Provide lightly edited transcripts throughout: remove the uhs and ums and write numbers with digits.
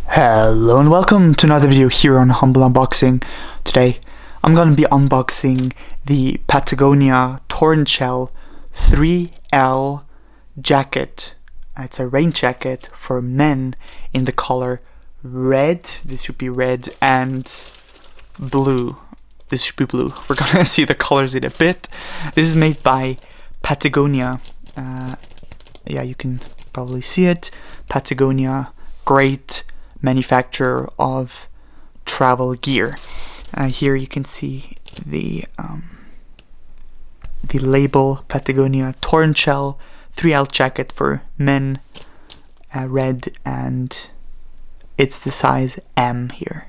Hello and welcome to another video here on Humble Unboxing. Today I'm going to be unboxing the Patagonia Torrentshell 3L jacket. It's a rain jacket for men in the color red. This should be red, and blue. This should be blue. We're going to see the colors in a bit. This is made by Patagonia. Yeah, you can probably see it. Patagonia, great manufacturer of travel gear. Here you can see the label Patagonia Torrentshell 3L jacket for men, red, and it's the size M here.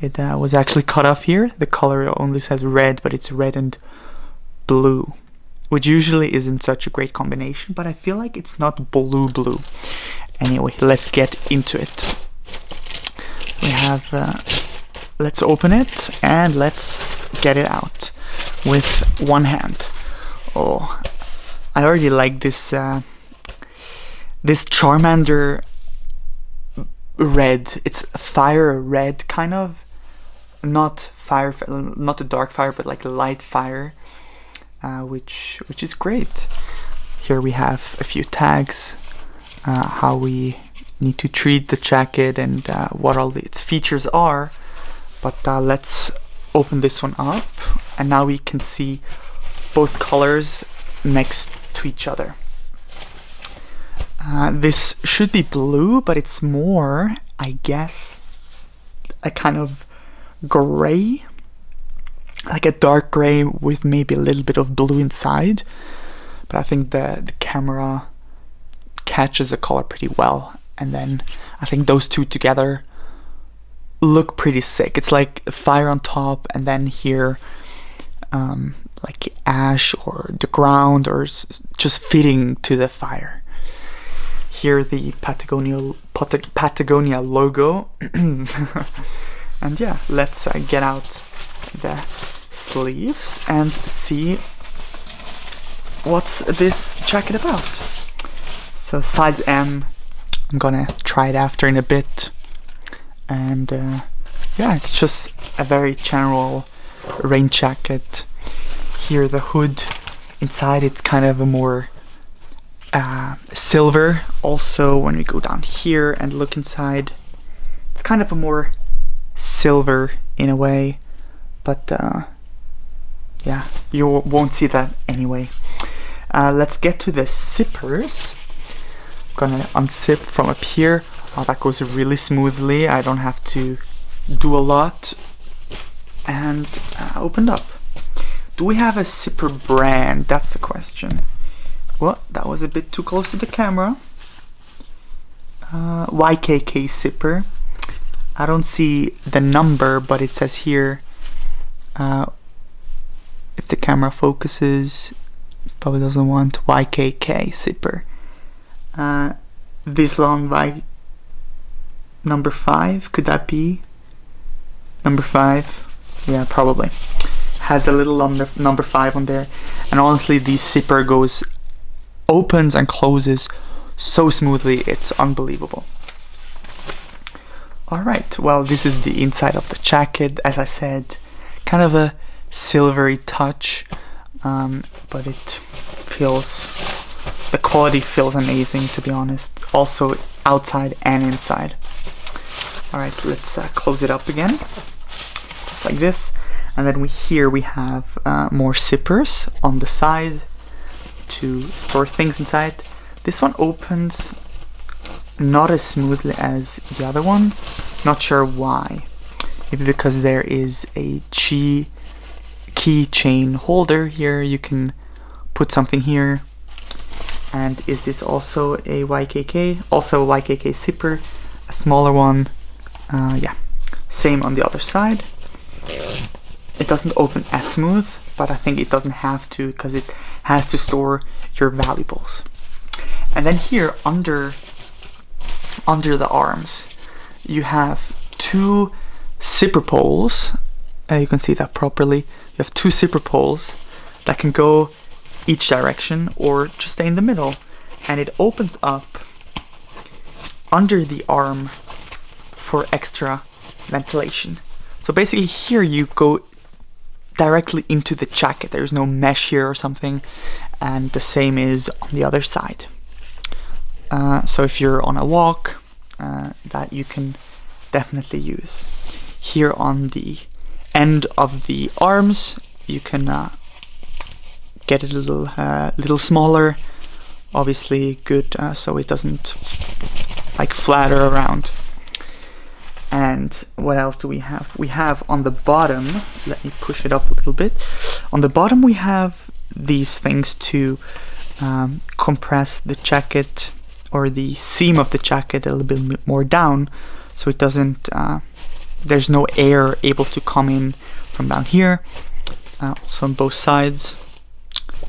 It was actually cut off here. The color only says red, but it's red and blue, which usually isn't such a great combination, but I feel like it's not blue. Anyway, let's get into it. We have, let's open it and let's get it out with one hand. Oh, I already like this this Charmander red. It's fire red, kind of, not fire, not a dark fire, but like a light fire, which is great. Here we have a few tags, how we need to treat the jacket and what all its features are. But let's open this one up, and now we can see both colors next to each other. This should be blue, but it's more, I guess, a kind of gray, like a dark gray with maybe a little bit of blue inside. But I think the camera catches the color pretty well, and then I think those two together look pretty sick. It's like fire on top, and then here like ash or the ground, or just fitting to the fire. Here the Patagonia logo. And yeah, let's get out the sleeves and see what's this jacket about. So size M. I'm gonna try it after in a bit. And yeah, it's just a very general rain jacket. Here the hood, inside it's kind of a more silver. Also, when we go down here and look inside, it's kind of a more silver in a way, but yeah, you won't see that anyway. Let's get to the zippers. I'm gonna unzip from up here. Oh, that goes really smoothly. I don't have to do a lot. And opened up. Do we have a zipper brand? That's the question. Well, that was a bit too close to the camera. YKK zipper. I don't see the number, but it says here, if the camera focuses, probably doesn't want, YKK zipper. Vislon by number 5, could that be number 5? Yeah, probably. Has a little number 5 on there, and honestly, this zipper opens and closes so smoothly, it's unbelievable. Alright, well, this is the inside of the jacket. As I said, kind of a silvery touch, but the quality feels amazing, to be honest. Also outside and inside. Alright, let's close it up again, just like this. And then here we have more zippers on the side to store things inside. This one opens not as smoothly as the other one. Not sure why. Maybe because there is a keychain holder here. You can put something here. And is this also a YKK? Also a YKK zipper, a smaller one. Yeah, same on the other side. It doesn't open as smooth, but I think it doesn't have to, because it has to store your valuables. And then here under the arms, you have two zipper poles. You can see that properly. You have two zipper poles that can go each direction or just stay in the middle, and it opens up under the arm for extra ventilation. So basically here you go directly into the jacket. There's no mesh here or something, and the same is on the other side. So if you're on a walk, that you can definitely use. Here on the end of the arms, you can get it a little smaller. Obviously good, so it doesn't like flatter around. And what else do we have? We have on the bottom, let me push it up a little bit. On the bottom we have these things to compress the jacket, or the seam of the jacket, a little bit more down, so it doesn't, there's no air able to come in from down here. Also on both sides.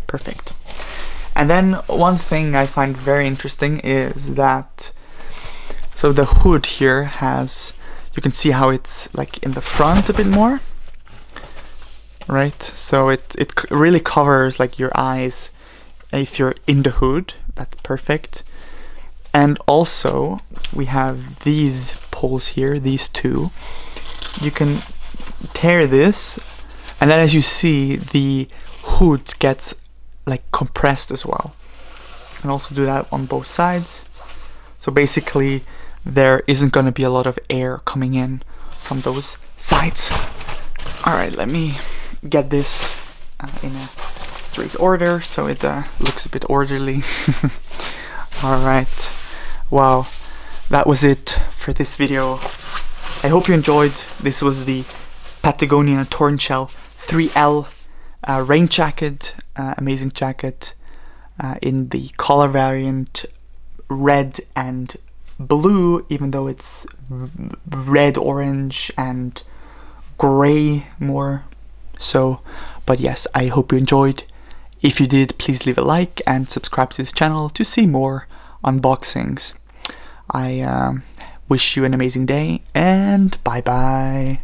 Perfect. And then one thing I find very interesting is that, so the hood here has, you can see how it's like in the front a bit more, right? So it really covers like your eyes if you're in the hood. That's perfect. And also we have these poles here, these two. You can tear this, and then as you see, the hood gets like compressed as well. You can also do that on both sides. So basically there isn't going to be a lot of air coming in from those sides. Alright, let me get this in a straight order so it looks a bit orderly. Alright, wow, that was it for this video. I hope you enjoyed. This was the Patagonia Torrentshell 3L rain jacket, amazing jacket in the color variant red and blue, even though it's red, orange and gray more so. But yes, I hope you enjoyed. If you did, please leave a like and subscribe to this channel to see more unboxings. I wish you an amazing day, and bye bye.